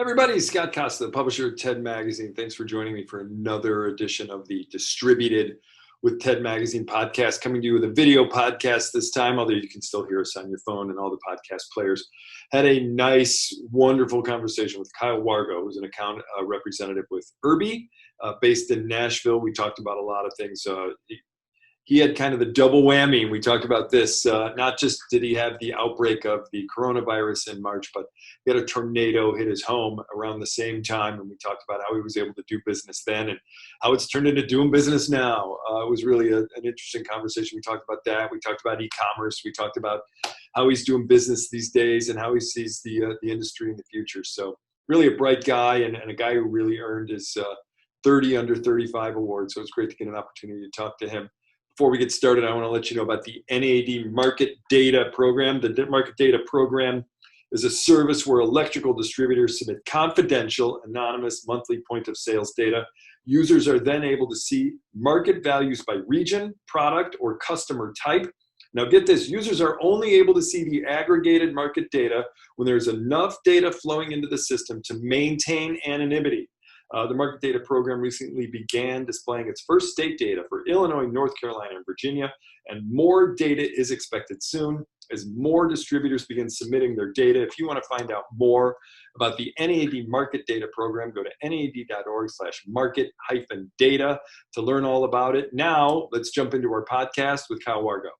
Everybody, Scott Costa, the publisher of TED Magazine. Thanks for joining me for another edition of the Distributed with TED Magazine podcast, coming to you with a video podcast this time, although you can still hear us on your phone and all the podcast players. Had a nice, wonderful conversation with Kyle Wargo, who's an account representative with Irby, based in Nashville. We talked about a lot of things. He had kind of the double whammy. We talked about this. Not just did he have the outbreak of the coronavirus in March, but he had a tornado hit his home around the same time. And we talked about how he was able to do business then and how it's turned into doing business now. It was really an interesting conversation. We talked about that. We talked about e-commerce. We talked about how he's doing business these days and how he sees the industry in the future. So really a bright guy and a guy who really earned his 30 under 35 award. So it's great to get an opportunity to talk to him. Before we get started, I want to let you know about the NAD Market Data Program. The Market Data Program is a service where electrical distributors submit confidential, anonymous monthly point of sales data. Users are then able to see market values by region, product, or customer type. Now get this, users are only able to see the aggregated market data when there's enough data flowing into the system to maintain anonymity. The Market Data Program recently began displaying its first state data for Illinois, North Carolina, and Virginia, and more data is expected soon as more distributors begin submitting their data. If you want to find out more about the NAD Market Data Program, go to nad.org/market-data to learn all about it. Now, let's jump into our podcast with Kyle Wargo.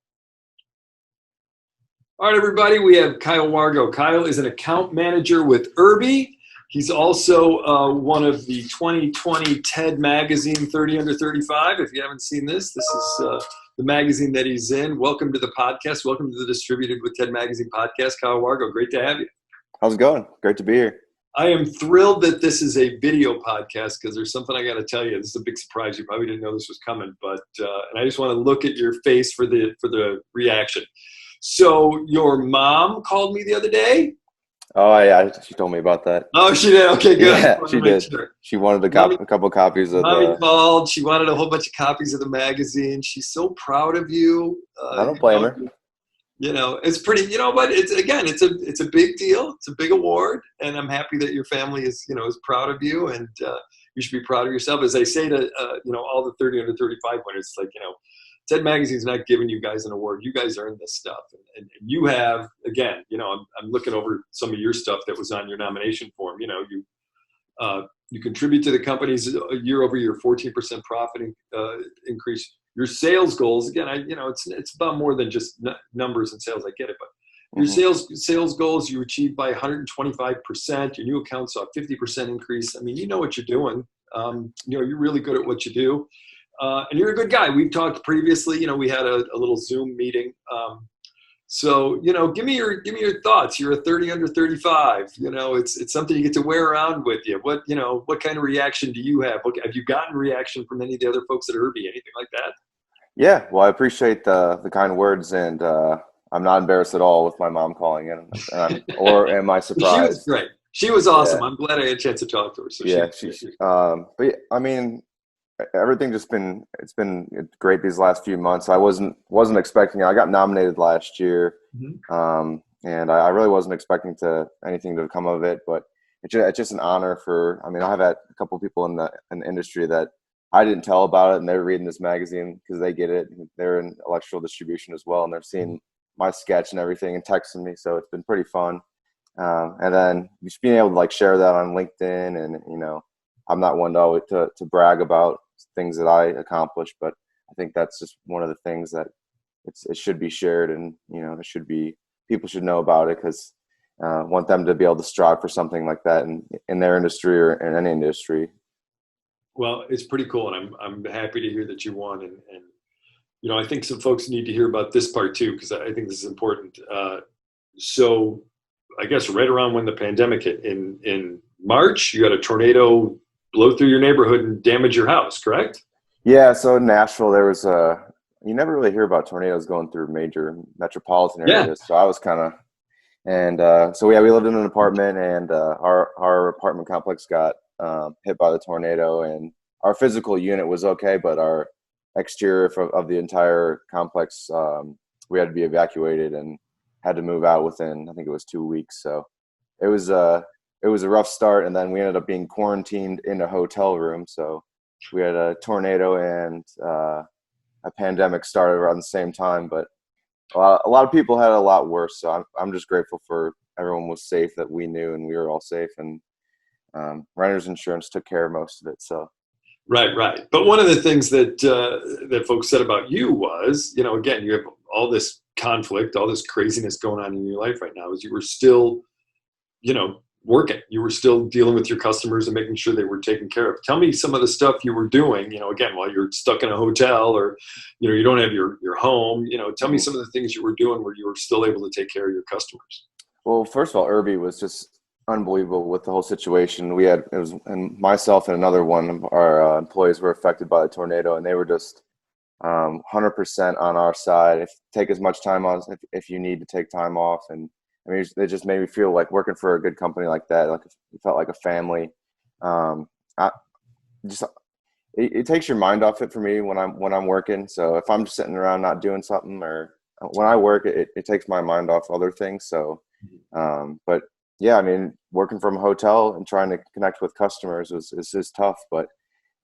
All right, everybody, we have Kyle Wargo. Kyle is an account manager with Irby. He's also one of the 2020 TED Magazine 30 Under 35. If you haven't seen this, this is the magazine that he's in. Welcome to the podcast. Welcome to the Distributed with TED Magazine podcast. Kyle Wargo, great to have you. How's it going? Great to be here. I am thrilled that this is a video podcast because there's something I got to tell you. This is a big surprise. You probably didn't know this was coming, but and I just want to look at your face for the reaction. So your mom called me the other day. Oh, yeah, she told me about that. Oh, she did? Okay, good. Yeah, she did. Sure. She wanted a couple copies of Mommy called. She wanted a whole bunch of copies of the magazine. She's so proud of you. I don't blame her. You know, it's pretty, but it's a big deal. It's a big award, and I'm happy that your family is proud of you, and you should be proud of yourself. As I say to, all the 30 under 35 winners, it's like, TED Magazine's not giving you guys an award. You guys earned this stuff. And you have, again, I'm looking over some of your stuff that was on your nomination form. You contribute to the company's year-over-year 14% profit increase. Your sales goals, again, it's about more than just numbers and sales. I get it. But your sales goals you achieved by 125%. Your new accounts saw a 50% increase. I mean, you know what you're doing. You're really good at what you do. And you're a good guy. We've talked previously. We had a little Zoom meeting. So give me your thoughts. You're a 30 under 35. It's something you get to wear around with you. What kind of reaction do you have? Have you gotten reaction from any of the other folks at Irby? Anything like that? Yeah. Well, I appreciate the kind words, and I'm not embarrassed at all with my mom calling in. Or am I surprised? She was great. She was awesome. Yeah. I'm glad I had a chance to talk to her. So yeah. But yeah, I mean, everything it's been great these last few months. I wasn't expecting it. I got nominated last year, and I really wasn't expecting anything to come of it. But it's just an honor I have had a couple of people in the industry that I didn't tell about it, and they're reading this magazine because they get it. They're in electrical distribution as well, and they're seeing my sketch and everything and texting me. So it's been pretty fun. And then just being able to share that on LinkedIn, and I'm not one to brag about things that I accomplished, but I think that's just one of the things that it should be shared, and people should know about it, because want them to be able to strive for something like that in their industry or in any industry. Well, it's pretty cool, and I'm happy to hear that you won, and I think some folks need to hear about this part too, because I think this is important. So I guess right around when the pandemic hit in March, you had a tornado blow through your neighborhood and damage your house, correct? Yeah. So in Nashville, there was you never really hear about tornadoes going through major metropolitan areas. Yeah. So I was so we lived in an apartment, and our apartment complex got hit by the tornado, and our physical unit was okay, but our exterior of the entire complex, we had to be evacuated and had to move out within, I think it was 2 weeks. So it was it was a rough start, and then we ended up being quarantined in a hotel room. So we had a tornado and a pandemic started around the same time, but a lot of people had it a lot worse. So I'm just grateful for everyone was safe, that we knew, and we were all safe, and renter's insurance took care of most of it. So. Right. But one of the things that that folks said about you was, again, you have all this conflict, all this craziness going on in your life right now, is you were still, working. You were still dealing with your customers and making sure they were taken care of. Tell me some of the stuff you were doing, again, while you're stuck in a hotel or, you don't have your home, tell me some of the things you were doing where you were still able to take care of your customers. Well, first of all, Irby was just unbelievable with the whole situation. And myself and another one of our employees were affected by the tornado, and they were just 100% on our side. Take as much time on if you need to take time off. And I mean, they just made me feel like working for a good company like that. Like it felt like a family. It takes your mind off it for me when I'm working. So if I'm just sitting around not doing something, or when I work, it takes my mind off other things. So, but yeah, I mean, working from a hotel and trying to connect with customers is tough, but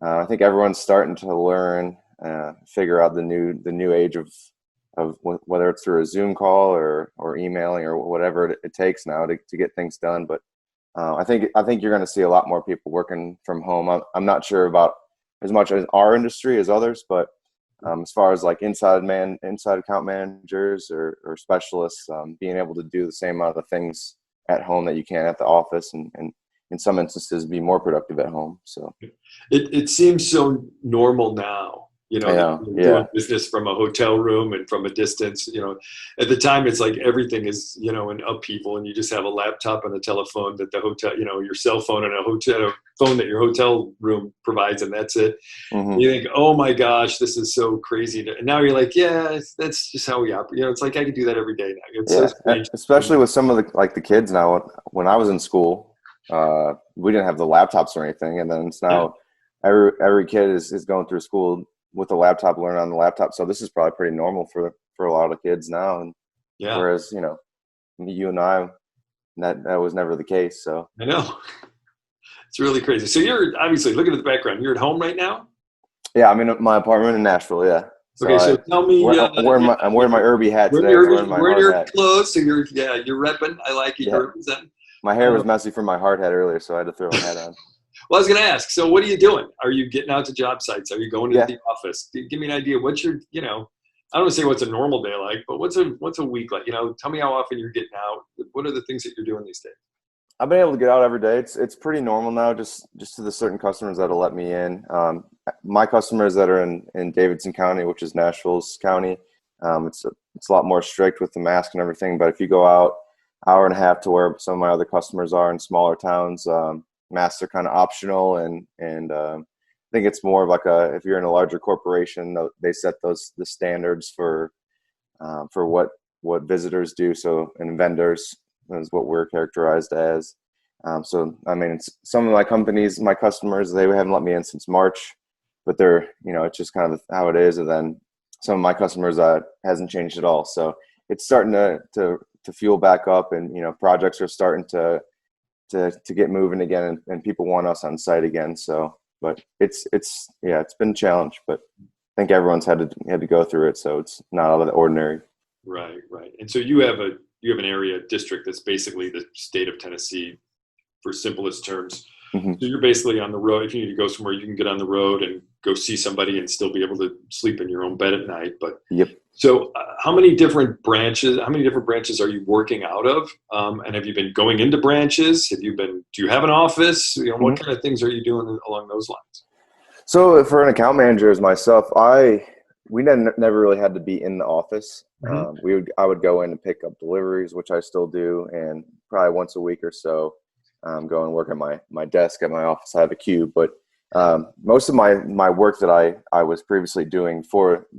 I think everyone's starting to learn, figure out the new age of whether it's through a Zoom call or emailing or whatever it takes now to get things done. But I think you're going to see a lot more people working from home. I'm not sure about as much as our industry as others, but as far as like inside account managers or specialists, being able to do the same amount of things at home that you can at the office, and in some instances be more productive at home. So it seems so normal now, doing business from a hotel room and from a distance. At the time it's like everything is, in upheaval, and you just have a laptop and a telephone that the hotel, your cell phone and a phone that your hotel room provides, and that's it. Mm-hmm. You think, oh my gosh, this is so crazy. And now you're like, yeah, that's just how we operate. It's like I could do that every day now. It's so strange. Especially with some of the kids now. When I was in school, we didn't have the laptops or anything, and then it's now every kid is going through school with a laptop, learning on the laptop. So this is probably pretty normal for a lot of kids now. And whereas you and I, that was never the case. So I know. It's really crazy. So you're obviously, looking at the background, you're at home right now? Yeah, I'm in my apartment in Nashville. Yeah. Okay, so tell me. I'm wearing my Irby hat today. Wearing your clothes, so you're repping. I like it. You're representing. My hair was messy from my hard hat earlier, so I had to throw a hat on. Well, I was going to ask, so what are you doing? Are you getting out to job sites? Are you going to the office? Give me an idea. What's your, I don't want to say what's a normal day like, but what's a week like? Tell me how often you're getting out. What are the things that you're doing these days? I've been able to get out every day. It's pretty normal now, just to the certain customers that'll let me in. My customers that are in Davidson County, which is Nashville's county, it's a lot more strict with the mask and everything. But if you go out hour and a half to where some of my other customers are in smaller towns, masks are kind of optional, and I think it's more of like if you're in a larger corporation, they set the standards for what visitors do. So, and vendors is what we're characterized as. So I mean, some of my companies, my customers, they haven't let me in since March, but they're, it's just kind of how it is. And then some of my customers, hasn't changed at all. So it's starting to fuel back up, and projects are starting to get moving again, and people want us on site again. So, but it's been a challenge, but I think everyone's had to go through it. So it's not out of the ordinary. Right. And so you have an area district that's basically the state of Tennessee, for simplest terms. Mm-hmm. So you're basically on the road. If you need to go somewhere, you can get on the road and go see somebody and still be able to sleep in your own bed at night. But yep. So how many different branches are you working out of? And have you been going into branches? Do you have an office? What kind of things are you doing along those lines? So for an account manager as myself, we never really had to be in the office. Mm-hmm. I would go in and pick up deliveries, which I still do, and probably once a week or so, go and work at my desk at my office. I have a cube, but most of my work that I was previously doing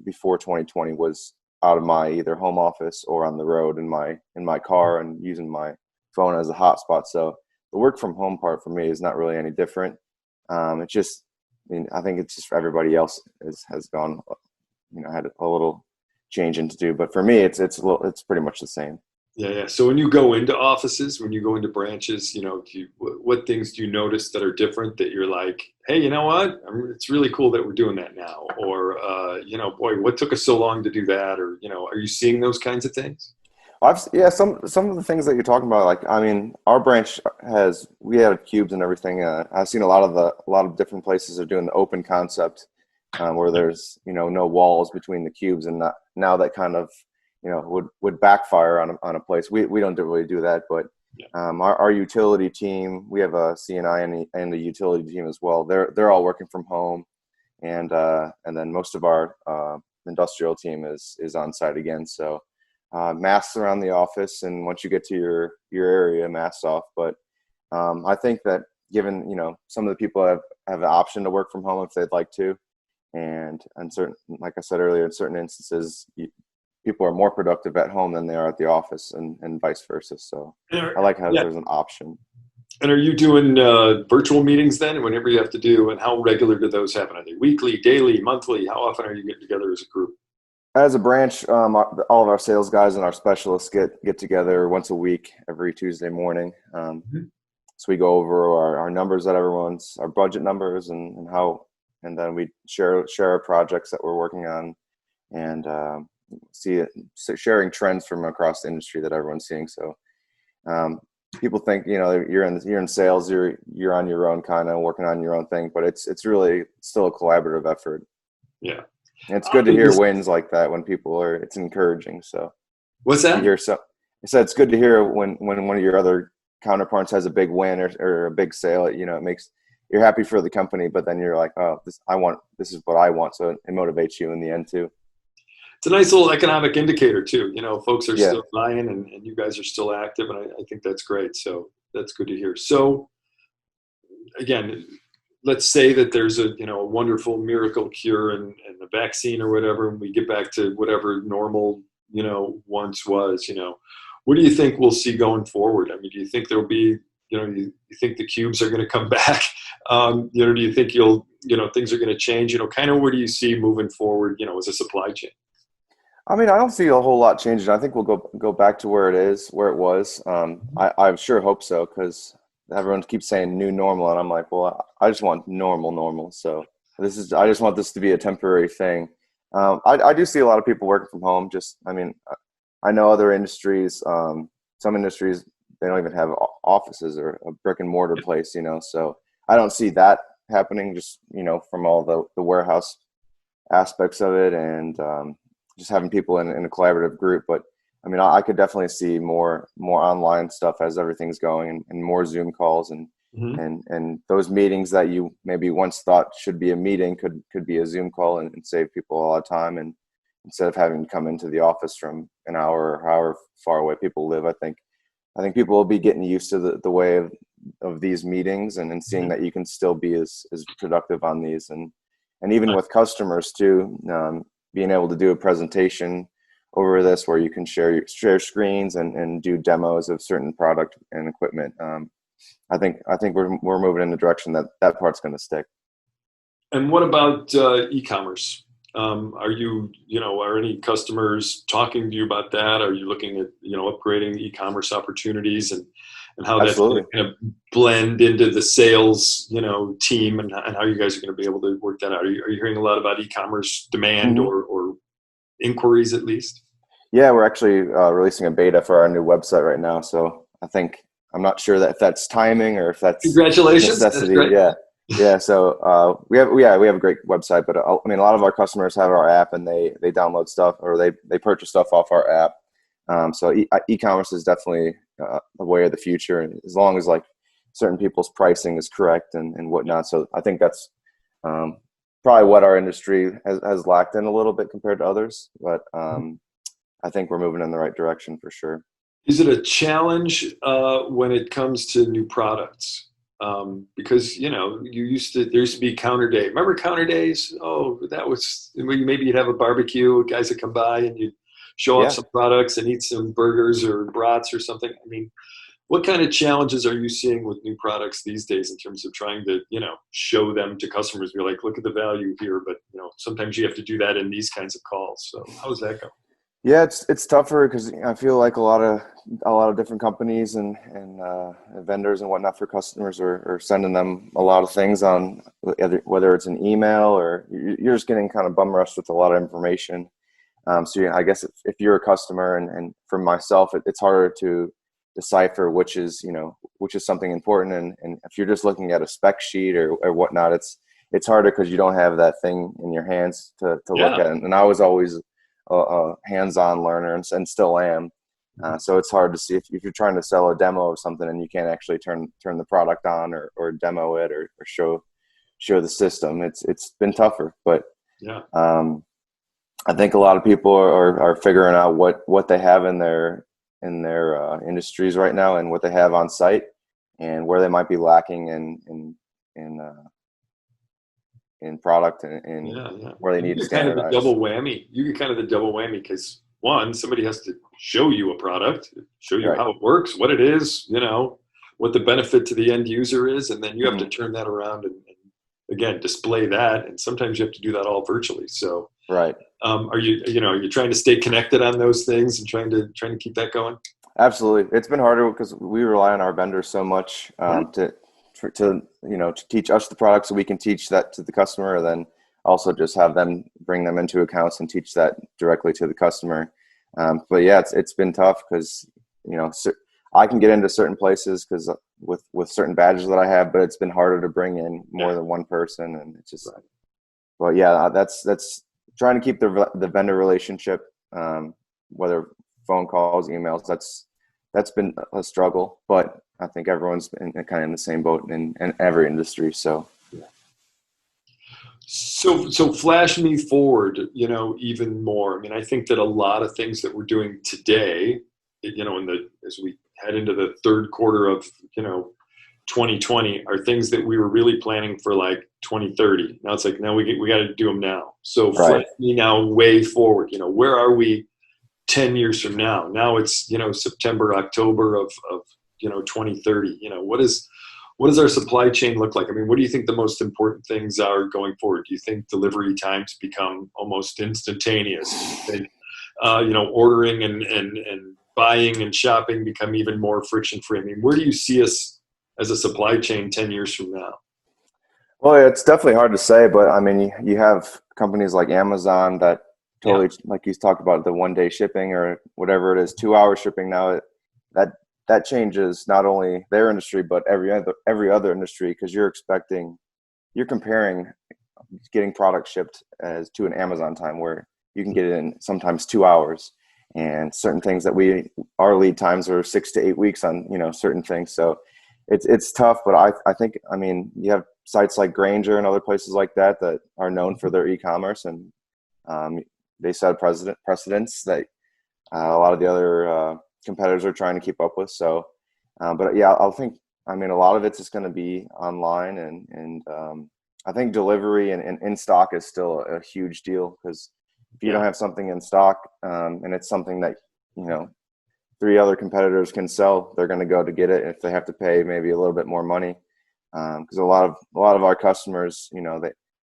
before 2020 was out of my either home office or on the road in my car and using my phone as a hotspot. So the work from home part for me is not really any different. It's just, I think it's just for everybody else has gone, had a little changing to do, but for me, it's pretty much the same. Yeah, yeah. So when you go into offices, when you go into branches, what things do you notice that are different that you're like, hey, you know what? It's really cool that we're doing that now. Or, boy, what took us so long to do that? Or, are you seeing those kinds of things? Yeah, some of the things that you're talking about, like, I mean, our branch we have cubes and everything. I've seen a lot of different places are doing the open concept, where there's, no walls between the cubes, and now that kind of, would backfire on a place. We don't really do that, but Yeah. our utility team, we have a CNI and a utility team as well. They're all working from home, and then most of our industrial team is on site again. So masks around the office, and once you get to your area, masks off. But I think that given, some of the people have the option to work from home if they'd like to, and certain, like I said earlier, in certain instances, people are more productive at home than they are at the office, and vice versa. So I like how Yeah. there's an option. And are you doing virtual meetings then, whenever you have to do, and how regular do those happen? Are they weekly, daily, monthly? How often are you getting together as a group? As a branch, all of our sales guys and our specialists get together once a week, every Tuesday morning. Mhm. So we go over our numbers that our budget numbers, and then we share our projects that we're working on, and sharing trends from across the industry that everyone's seeing. So people think, you're in sales, you're on your own, kind of working on your own thing, but it's really still a collaborative effort. Yeah. And it's good to hear wins like that when it's encouraging. So What's that? I said it's good to hear when one of your other counterparts has a big win or a big sale. It makes you're happy for the company, but then you're like, oh, this is what I want. So it motivates you in the end too. It's a nice little economic indicator too. Folks are Yeah. still buying, and you guys are still active, and I think that's great. So that's good to hear. So again, let's say that there's a wonderful miracle cure and a vaccine or whatever, and we get back to whatever normal once was. What do you think we'll see going forward? I mean, do you think there'll be you think the cubes are going to come back? Do you think things are going to change? Kind of where do you see moving forward? As a supply chain. I mean, I don't see a whole lot changing. I think we'll go back to where it was. I sure hope so, because everyone keeps saying new normal, and I'm like, well, I just want normal. So I just want this to be a temporary thing. I do see a lot of people working from home. I know other industries, some industries, they don't even have offices or a brick and mortar place, so I don't see that happening, just, from all the warehouse aspects of it, and just having people in a collaborative group. But I mean, I could definitely see more online stuff as everything's going, and more Zoom calls, and those meetings that you maybe once thought should be a meeting could be a Zoom call, and save people a lot of time. And instead of having to come into the office from an hour or however far away people live, I think people will be getting used to the way of these meetings, and seeing that you can still be as productive on these, and even with customers too, being able to do a presentation over this where you can share screens and do demos of certain product and equipment. I think we're moving in the direction that part's going to stick. And what about e-commerce? Are any customers talking to you about that? Are you looking at, upgrading e-commerce opportunities, and how that's going to kind of blend into the sales, team, and how you guys are going to be able to work that out? Are you hearing a lot about e-commerce demand or inquiries at least? Yeah, we're actually releasing a beta for our new website right now. So I'm not sure if that's timing or if that's congratulations. necessity. That's great. Yeah. So we have a great website, but I mean, a lot of our customers have our app, and they download stuff, or they purchase stuff off our app. So e-commerce is definitely the way of the future, and as long as like certain people's pricing is correct and whatnot. So I think that's probably what our industry has lacked in a little bit compared to others, but I think we're moving in the right direction for sure. Is it a challenge when it comes to new products? Because there used to be counter day. Remember counter days? Oh, that was maybe you'd have a barbecue, guys would come by, and you'd show off some products and eat some burgers or brats or something. I mean, what kind of challenges are you seeing with new products these days in terms of trying to, show them to customers? Be like, look at the value here, but sometimes you have to do that in these kinds of calls. So how does that go? Yeah, it's tougher because I feel like a lot of different companies and vendors and whatnot for customers are sending them a lot of things on whether it's an email or you're just getting kind of bum rushed with a lot of information. So yeah, I guess if you're a customer and for myself, it's harder to decipher which is something important. And if you're just looking at a spec sheet or whatnot, it's harder because you don't have that thing in your hands to look Yeah. at. And I was always a hands-on learner and still am. So it's hard to see if you're trying to sell a demo of something and you can't actually turn the product on or demo it or show the system. It's been tougher, but Yeah. I think a lot of people are figuring out what they have in their industries right now and what they have on site and where they might be lacking in product and Yeah, yeah. where they And you need to get kind of the standardize. double whammy. You get kind of the double whammy because one, somebody has to show you a product, show you Right. how it works, what it is, what the benefit to the end user is, and then you have to Mhm. turn that around and again display that. And sometimes you have to do that all virtually. So, Right. are you trying to stay connected on those things and trying to keep that going? Absolutely. It's been harder because we rely on our vendors so much Mhm. to teach us the product so we can teach that to the customer, and then also just have them bring them into accounts and teach that directly to the customer. But yeah, it's been tough because I can get into certain places because with certain badges that I have, but it's been harder to bring in more Yeah. than one person, and it's just. Right. But yeah, that's trying to keep the vendor relationship, whether phone calls, emails. That's been a struggle, but I think everyone's kind of in the same boat in every industry. So So flash me forward, even more. I mean, I think that a lot of things that we're doing today, as we head into the third quarter of, 2020 are things that we were really planning for like 2030. Now it's like, now we got to do them now. So flash right. me now way forward, where are we 10 years from now? Now it's, September, October of 2030. What does our supply chain look like? I mean, what do you think the most important things are going forward? Do you think delivery times become almost instantaneous? Do you think, ordering and buying and shopping become even more friction free? I mean, where do you see us as a supply chain 10 years from now? Well, it's definitely hard to say, but I mean, you have companies like Amazon that Yeah. totally, like you talked about, the 1 day shipping or whatever it is, 2 hour shipping now. That that changes not only their industry but every other industry because you're comparing getting product shipped as to an Amazon time where you can get it in sometimes 2 hours, and certain things that our lead times are 6 to 8 weeks on certain things. So it's tough, but I think, I mean, you have sites like Granger and other places like that that are known for their e-commerce, and um, they set precedents that a lot of the other competitors are trying to keep up with. So, but yeah, I mean, a lot of it's just going to be online, and I think delivery and in stock is still a huge deal because if you don't Yeah. have something in stock, and it's something that you know three other competitors can sell, they're going to go to get it if they have to pay maybe a little bit more money. Because a lot of our customers,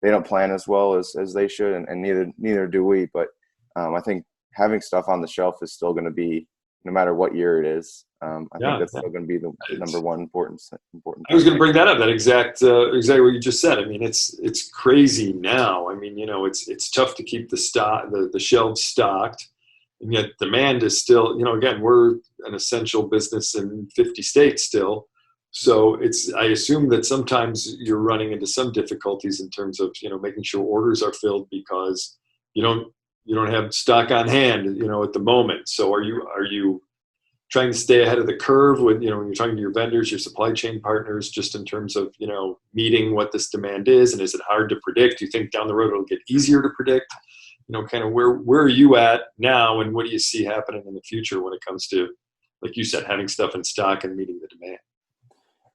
they don't plan as well as they should, and neither do we. But I think having stuff on the shelf is still going to be, no matter what year it is. I think Yeah. that's still going to be the number one important I was thing. going to bring that up. That exactly what you just said. I mean, it's crazy now. I mean, it's tough to keep the shelves stocked, and yet demand is still. Again, we're an essential business in 50 states still, so I assume that sometimes you're running into some difficulties in terms of making sure orders are filled because you don't you don't have stock on hand, at the moment. So are you trying to stay ahead of the curve with, when you're talking to your vendors, your supply chain partners, just in terms of, meeting what this demand is? And is it hard to predict? Do you think down the road it'll get easier to predict? Kind of where are you at now, and what do you see happening in the future when it comes to, like you said, having stuff in stock and meeting the demand?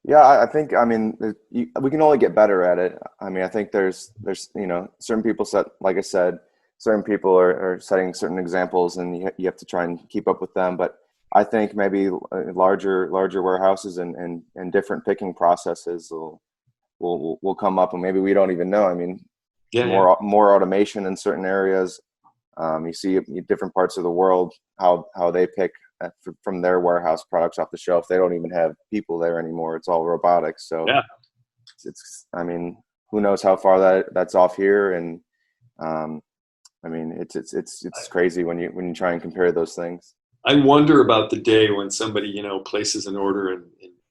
Yeah, I think, I mean, we can only get better at it. I mean, I think there's certain people like I said, certain people are setting certain examples, and you have to try and keep up with them. But I think maybe larger warehouses and different picking processes will come up, and maybe we don't even know. I mean, Yeah, yeah. more automation in certain areas, You see different parts of the world, how they pick from their warehouse products off the shelf. They don't even have people there anymore. It's all robotics. So yeah, I mean, who knows how far that's off here. And I mean, it's crazy when you try and compare those things. I wonder about the day when somebody, places an order and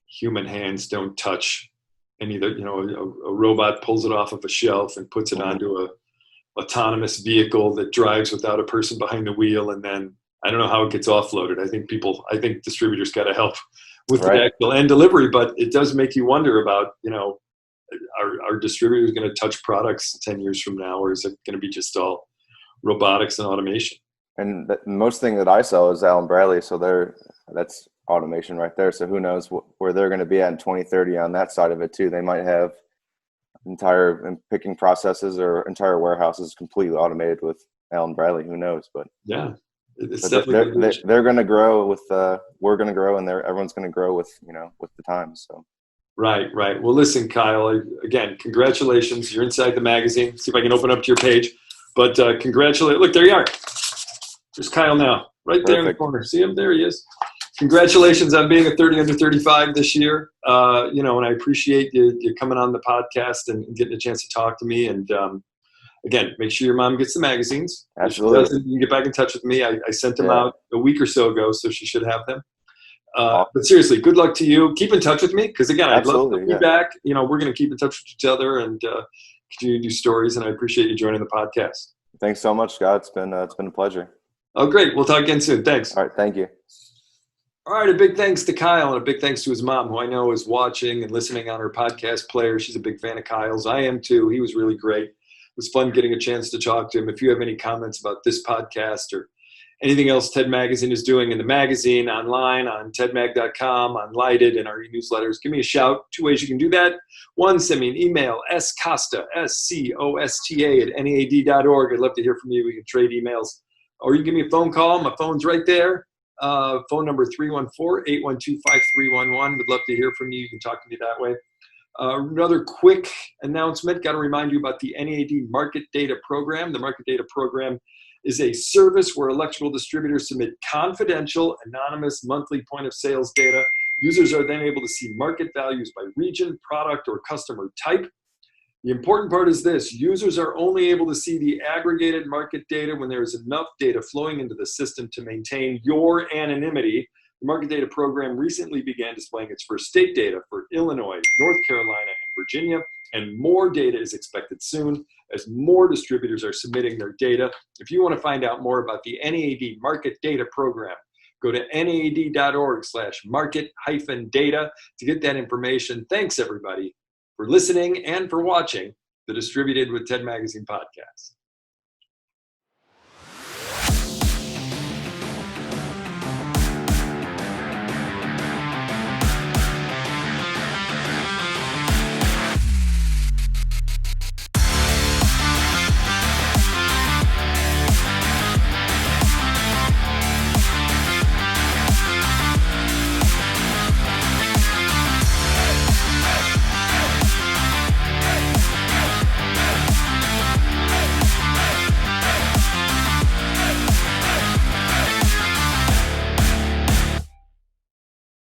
human hands don't touch any, a robot pulls it off of a shelf and puts it onto a autonomous vehicle that drives without a person behind the wheel, and then I don't know how it gets offloaded. I think distributors got to help with the actual end delivery, but it does make you wonder about, are distributors going to touch products 10 years from now, or is it going to be just all robotics and automation? And the most thing that I sell is Allen Bradley, so that's automation right there. So who knows where they're going to be at in 2030 on that side of it too. They might have entire picking processes or entire warehouses completely automated with Allen Bradley. Who knows? But yeah, they're going to grow with we're going to grow, and everyone's going to grow with with the times. So right. Well, listen, Kyle. Again, congratulations. You're inside the magazine. See if I can open up to your page. But congratulate. Look, there you are. There's Kyle now, right there in the corner. See him? There he is. Congratulations on being a 30 under 35 this year. And I appreciate you coming on the podcast and getting a chance to talk to me. And again, make sure your mom gets the magazines. Absolutely. If she doesn't, you can get back in touch with me. I sent them out a week or so ago, so she should have them. But seriously, good luck to you. Keep in touch with me because, again, I'd love the feedback. We're going to keep in touch with each other and continue to do stories. And I appreciate you joining the podcast. Thanks so much, Scott. It's been a pleasure. Oh, great. We'll talk again soon. Thanks. All right. Thank you. All right. A big thanks to Kyle and a big thanks to his mom, who I know is watching and listening on her podcast player. She's a big fan of Kyle's. I am too. He was really great. It was fun getting a chance to talk to him. If you have any comments about this podcast or anything else TED Magazine is doing in the magazine, online, on tedmag.com, on Lighted, and our e-newsletters, give me a shout. 2 ways you can do that. One, send me an email, scosta, SCOSTA, at NEAD.org. I'd love to hear from you. We can trade emails. Or you can give me a phone call. My phone's right there. Phone number 314-812-5311. Would love to hear from you. You can talk to me that way. Another quick announcement. Got to remind you about the NEAD Market Data Program. The Market Data Program is a service where electrical distributors submit confidential, anonymous monthly point of sales data. Users are then able to see market values by region, product, or customer type. The important part is this: users are only able to see the aggregated market data when there is enough data flowing into the system to maintain your anonymity. The Market Data Program recently began displaying its first state data for Illinois, North Carolina, and Virginia, and more data is expected soon as more distributors are submitting their data. If you want to find out more about the NEAD Market Data Program, go to nead.org/market-data to get that information. Thanks, everybody, for listening and for watching the Distributed with TED Magazine podcast.